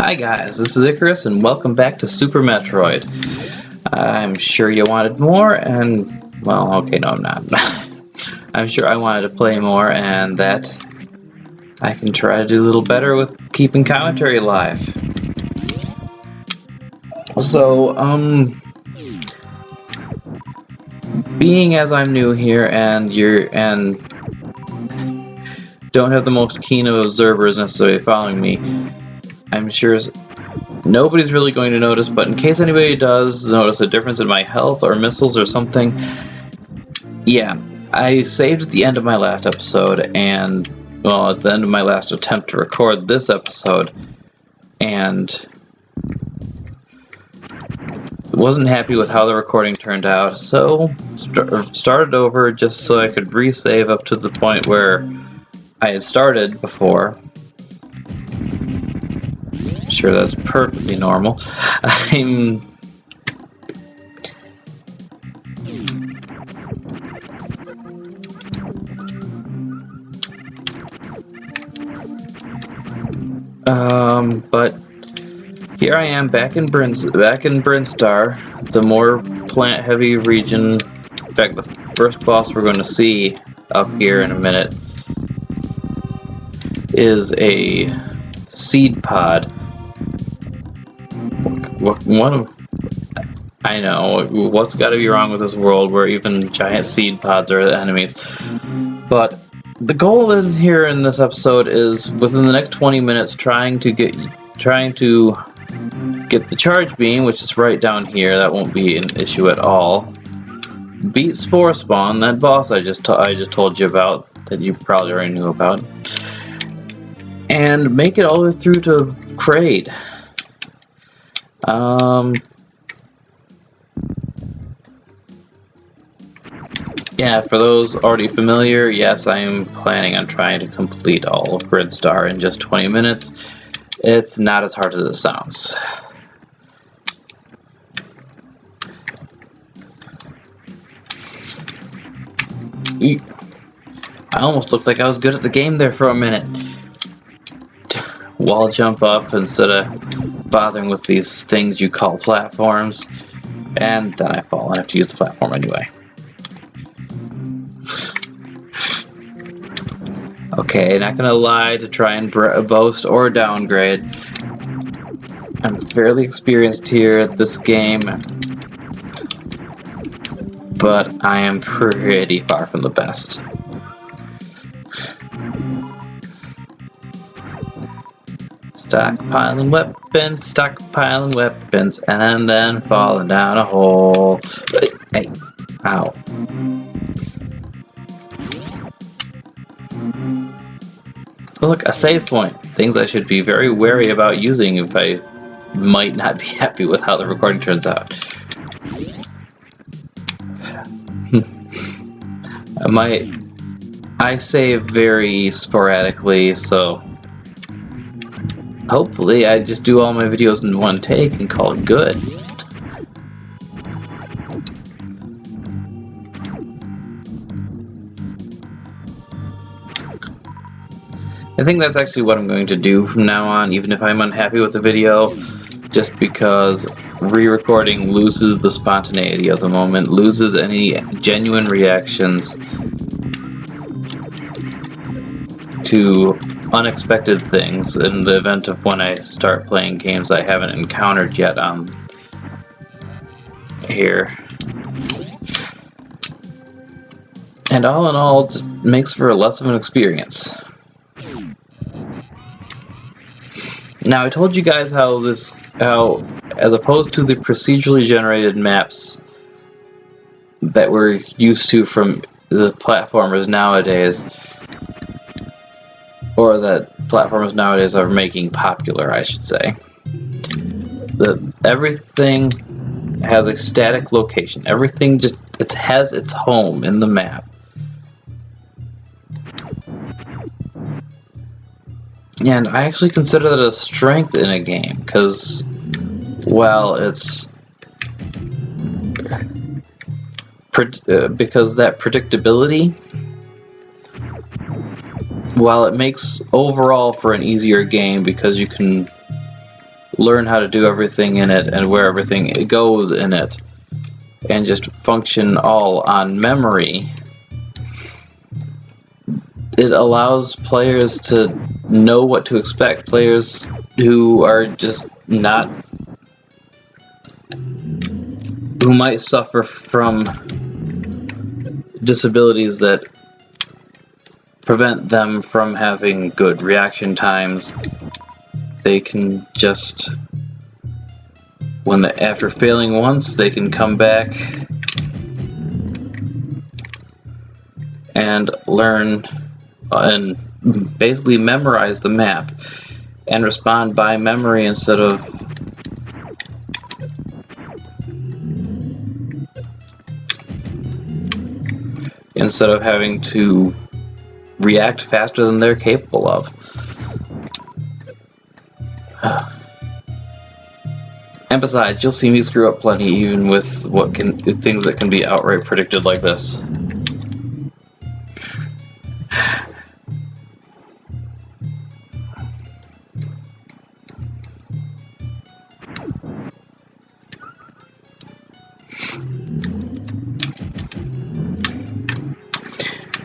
Hi guys, this is Icarus and welcome back to Super Metroid. I'm sure you wanted more and, well, okay, no I'm not. I'm sure I wanted to play more and that I can try to do a little better with keeping commentary alive. So, being as I'm new here and don't have the most keen of observers necessarily following me, I'm sure nobody's really going to notice, but in case anybody does notice a difference in my health or missiles or something, yeah, I saved at the end of my last episode and, well, at the end of my last attempt to record this episode, and wasn't happy with how the recording turned out, so started over just so I could resave up to the point where I had started before. Sure, that's perfectly normal. But here I am back in Brinstar, the more plant-heavy region. In fact, the first boss we're going to see up here in a minute is a seed pod. I know, what's got to be wrong with this world where even giant seed pods are enemies. But the goal in here in this episode is within the next 20 minutes trying to get the charge beam, which is right down here. That won't be an issue at all. Beat Spore Spawn, that boss I just told you about, that you probably already knew about, and make it all the way through to Kraid. Yeah, for those already familiar, yes, I am planning on trying to complete all of Brinstar in just 20 minutes. It's not as hard as it sounds. I almost looked like I was good at the game there for a minute. Wall jump up instead of bothering with these things you call platforms, and then I fall and have to use the platform anyway. Okay, not gonna lie to try and boast or downgrade. I'm fairly experienced here at this game, but I am pretty far from the best. Stockpiling weapons, and then falling down a hole. Hey, ow. Look, a save point. Things I should be very wary about using if I might not be happy with how the recording turns out. I save very sporadically, so hopefully I just do all my videos in one take and call it good. I think that's actually what I'm going to do from now on, even if I'm unhappy with the video, just because re-recording loses the spontaneity of the moment, loses any genuine reactions to unexpected things in the event of when I start playing games I haven't encountered yet on here. And all in all, just makes for less of an experience. Now, I told you guys how as opposed to the procedurally generated maps that we're used to from the platformers nowadays, or that platformers nowadays are making popular, I should say, that everything has a static location. Everything just has its home in the map. And I actually consider that a strength in a game, because, well, because that predictability, while it makes overall for an easier game because you can learn how to do everything in it and where everything goes in it, and just function all on memory, it allows players to know what to expect. Players who are just not, who might suffer from disabilities that prevent them from having good reaction times, they can just, after failing once, they can come back and learn and basically memorize the map and respond by memory instead of having to react faster than they're capable of. And besides, you'll see me screw up plenty even with things that can be outright predicted like this.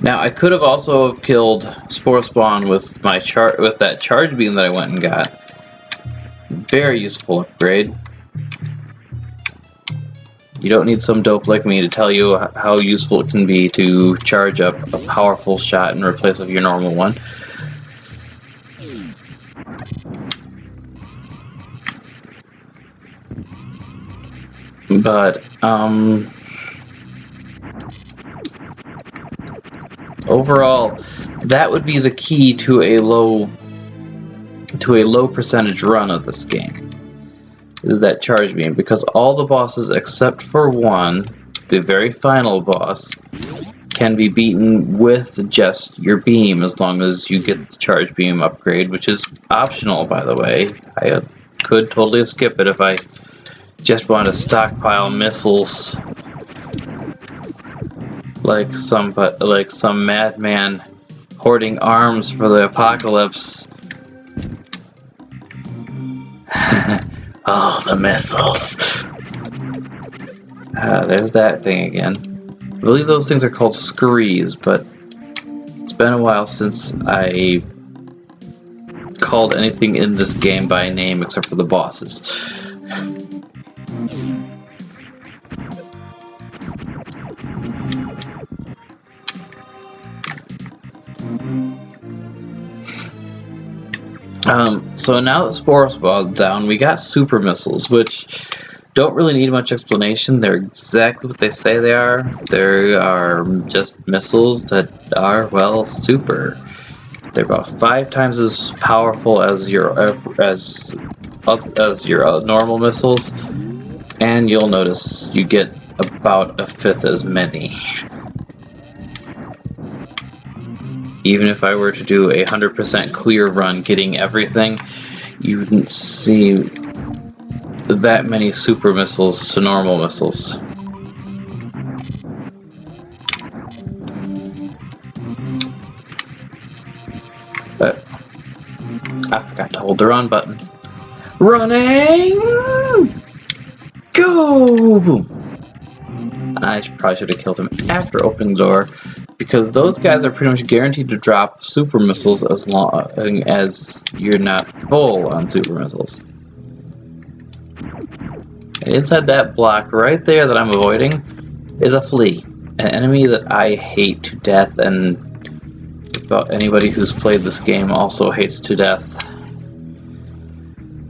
Now, I could have also have killed Spore Spawn with that charge beam that I went and got. Very useful upgrade. You don't need some dope like me to tell you how useful it can be to charge up a powerful shot in replace of your normal one. But, overall, that would be the key to a low percentage run of this game, is that charge beam, because all the bosses except for one, the very final boss, can be beaten with just your beam as long as you get the charge beam upgrade, which is optional, by the way. I could totally skip it if I just want to stockpile missiles like some madman hoarding arms for the apocalypse. Oh, the missiles. There's that thing again. I believe those things are called screes, but it's been a while since I called anything in this game by name except for the bosses. So now that Spore Spawn's down, we got super missiles, which don't really need much explanation. They're exactly what they say they are. They are just missiles that are, well, super. They're about 5 times as powerful as your normal missiles, and you'll notice you get about 1/5 as many. Even if I were to do a 100% clear run getting everything, you wouldn't see that many super missiles to normal missiles. But I forgot to hold the run button. Running! Go! Boom! I probably should have killed him after opening the door, because those guys are pretty much guaranteed to drop super missiles as long as you're not full on super missiles. And inside that block right there that I'm avoiding is a flea, an enemy that I hate to death, and about anybody who's played this game also hates to death.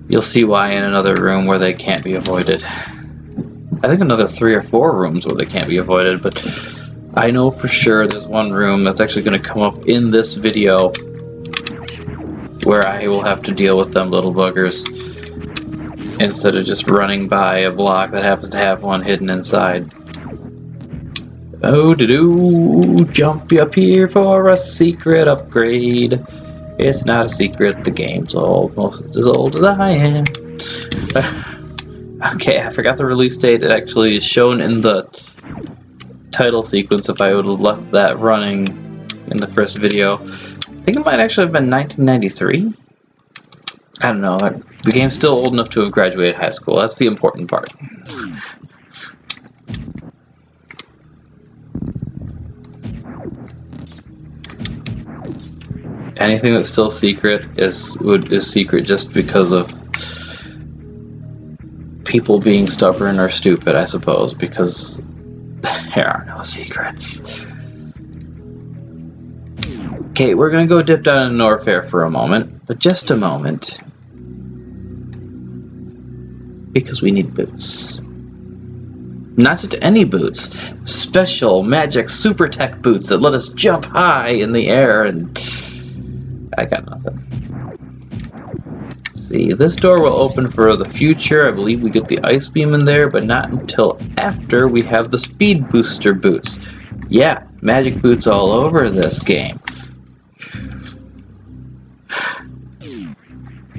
You'll see why in another room where they can't be avoided. I think another 3 or 4 rooms where they can't be avoided, but I know for sure there's one room that's actually going to come up in this video where I will have to deal with them little buggers instead of just running by a block that happens to have one hidden inside. Oh, do jump up here for a secret upgrade. It's not a secret, the game's almost as old as I am. Okay, I forgot the release date. It actually is shown in the title sequence if I would have left that running in the first video. I think it might actually have been 1993. I don't know. The game's still old enough to have graduated high school. That's the important part. Anything that's still secret is secret just because of people being stubborn or stupid, I suppose, because there are no secrets. Okay, we're gonna go dip down in Norfair for a moment, but just a moment. Because we need boots. Not just any boots. Special, magic, super tech boots that let us jump high in the air and... I got nothing. See, this door will open for the future. I believe we get the ice beam in there, but not until after we have the speed booster boots. Yeah, magic boots all over this game.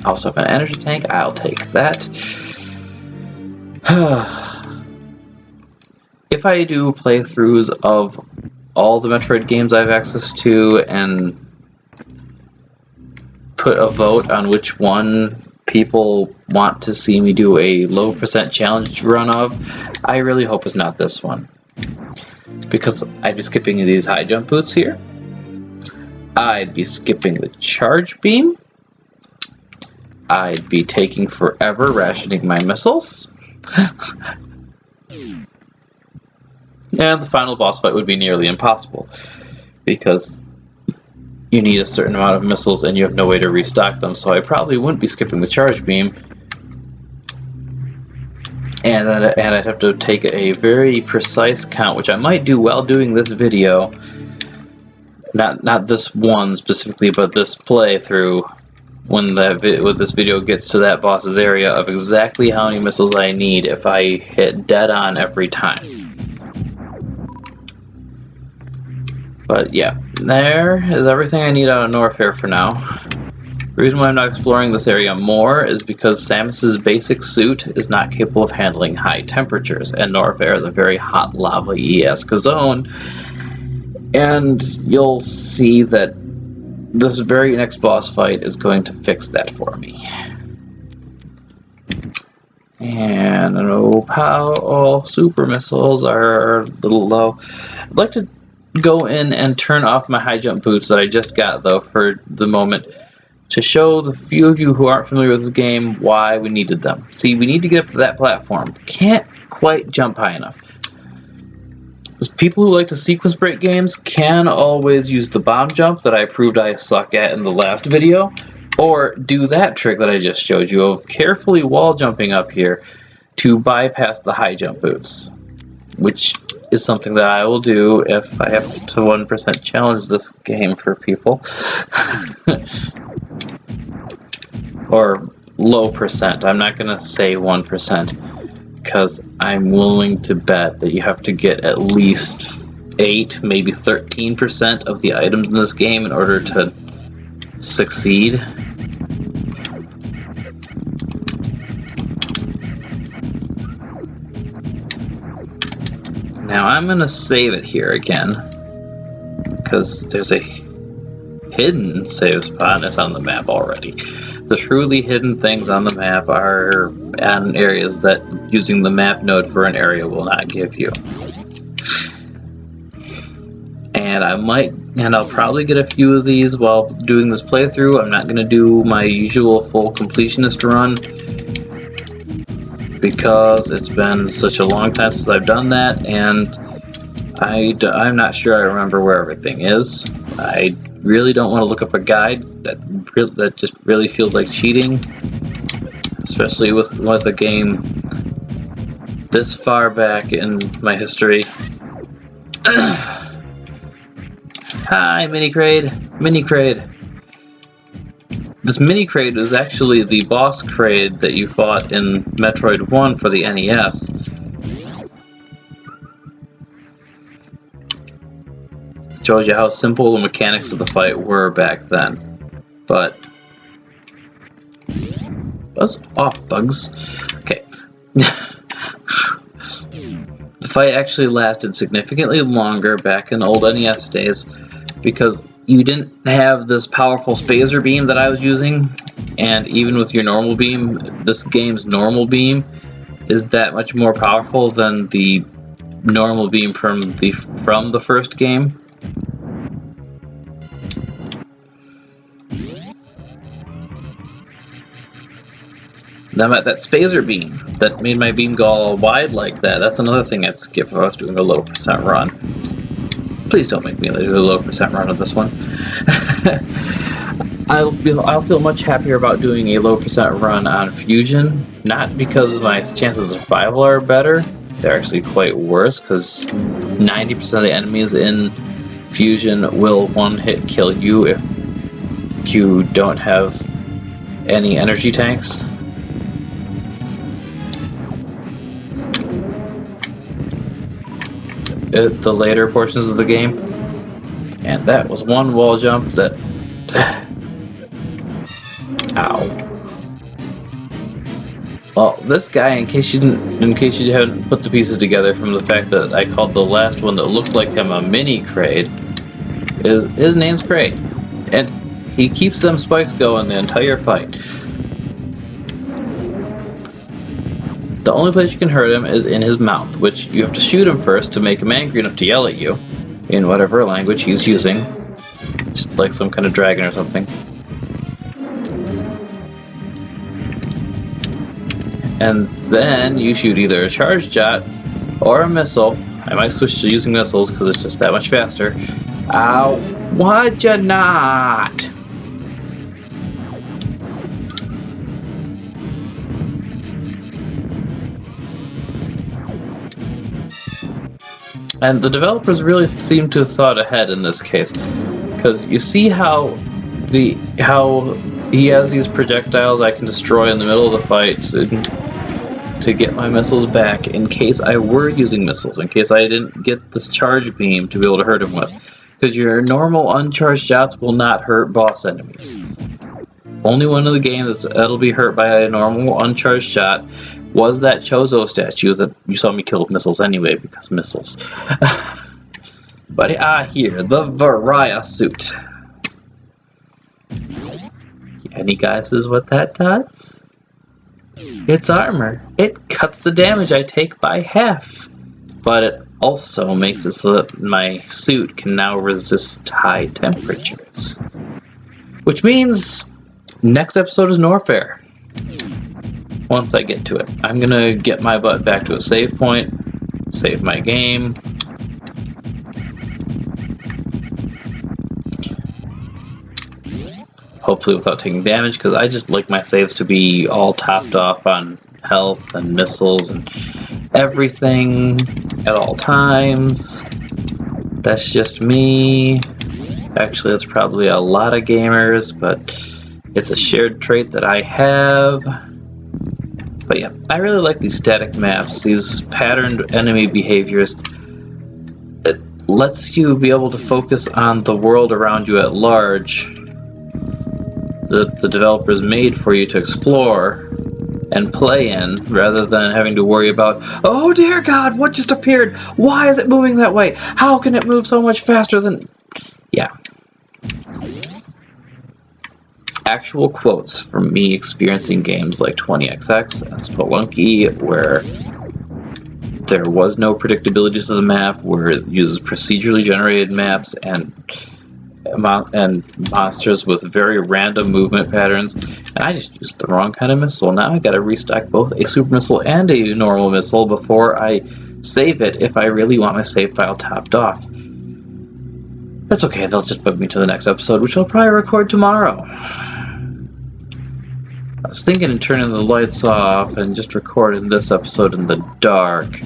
Also have an energy tank. I'll take that. If I do playthroughs of all the Metroid games I have access to and put a vote on which one people want to see me do a low percent challenge run of, I really hope it's not this one. Because I'd be skipping these high jump boots here. I'd be skipping the charge beam. I'd be taking forever rationing my missiles. And the final boss fight would be nearly impossible. Because you need a certain amount of missiles and you have no way to restock them, so I probably wouldn't be skipping the charge beam. And I'd have to take a very precise count, which I might do while doing this video. Not this one specifically, but this playthrough, when this video gets to that boss's area, of exactly how many missiles I need if I hit dead on every time. But yeah, there is everything I need out of Norfair for now. The reason why I'm not exploring this area more is because Samus's basic suit is not capable of handling high temperatures, and Norfair is a very hot lava-esque zone. And you'll see that this very next boss fight is going to fix that for me. And I know how super missiles are a little low. I'd like to go in and turn off my high jump boots that I just got, though, for the moment, to show the few of you who aren't familiar with this game why we needed them. See, we need to get up to that platform. Can't quite jump high enough. People who like to sequence break games can always use the bomb jump that I proved I suck at in the last video, or do that trick that I just showed you of carefully wall jumping up here to bypass the high jump boots, which is something that I will do if I have to 1% challenge this game for people. Or low percent. I'm not going to say 1%, because I'm willing to bet that you have to get at least 8, maybe 13% of the items in this game in order to succeed. Now I'm going to save it here again, because there's a hidden save spot that's on the map already. The truly hidden things on the map are in areas that using the map node for an area will not give you. And I'll probably get a few of these while doing this playthrough. I'm not going to do my usual full completionist run, because it's been such a long time since I've done that, and I'm not sure I remember where everything is. I really don't want to look up a guide. That just really feels like cheating, especially with a game this far back in my history. Hi, Mini Crade. Mini Crade. This Mini Crade is actually the boss Crade that you fought in Metroid 1 for the NES. Shows you how simple the mechanics of the fight were back then. But buzz off, bugs. Okay. The fight actually lasted significantly longer back in old NES days, because you didn't have this powerful spacer beam that I was using, and even with your normal beam, this game's normal beam is that much more powerful than the normal beam from the first game. That spacer beam that made my beam go all wide like that, that's another thing I'd skip if I was doing a low percent run. Please don't make me do a low percent run of this one. I'll feel much happier about doing a low percent run on Fusion, not because my chances of survival are better, they're actually quite worse, because 90% of the enemies in Fusion will one-hit kill you if you don't have any energy tanks. The later portions of the game, and that was one wall jump that ow. Well, this guy, in case you haven't put the pieces together from the fact that I called the last one that looked like him a mini Kraid, his name's Kraid, and he keeps them spikes going the entire fight. The only place you can hurt him is in his mouth, which you have to shoot him first to make him angry enough to yell at you, in whatever language he's using, just like some kind of dragon or something. And then you shoot either a charged shot or a missile. I might switch to using missiles because it's just that much faster. Ow, why'd ya not? And the developers really seem to have thought ahead in this case, because you see how he has these projectiles I can destroy in the middle of the fight to get my missiles back in case I were using missiles, in case I didn't get this charge beam to be able to hurt him with. Because your normal uncharged shots will not hurt boss enemies. Only one of the games that'll be hurt by a normal uncharged shot was that Chozo statue that you saw me kill with missiles anyway, because missiles. But here, the Varia suit. Any guesses what that does? It's armor. It cuts the damage I take by half. But it also makes it so that my suit can now resist high temperatures. Which means next episode is Norfair. Once I get to it. I'm gonna get my butt back to a save point, save my game. Hopefully without taking damage, because I just like my saves to be all topped off on health and missiles and everything at all times. That's just me. Actually, that's probably a lot of gamers, but it's a shared trait that I have. But yeah, I really like these static maps, these patterned enemy behaviors. It lets you be able to focus on the world around you at large that the developers made for you to explore and play in, rather than having to worry about, oh dear God, what just appeared? Why is it moving that way? How can it move so much faster than... Yeah. Actual quotes from me experiencing games like 20XX and Spelunky, where there was no predictability to the map, where it uses procedurally generated maps and monsters with very random movement patterns, and I just used the wrong kind of missile. Now I gotta restock both a super missile and a normal missile before I save it if I really want my save file topped off. That's okay, they'll just bug me to the next episode, which I'll probably record tomorrow. I was thinking of turning the lights off and just recording this episode in the dark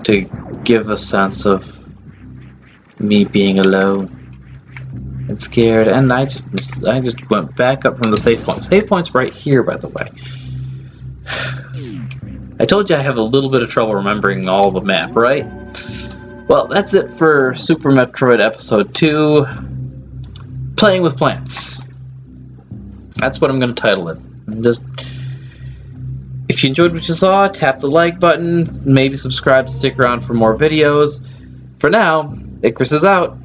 to give a sense of me being alone and scared, and I just went back up from the save point. Save point's right here, by the way. I told you I have a little bit of trouble remembering all the map, right? Well, that's it for Super Metroid Episode 2, Playing with Plants. That's what I'm going to title it. If you enjoyed what you saw, tap the like button, maybe subscribe to stick around for more videos. For now, Icarus is out.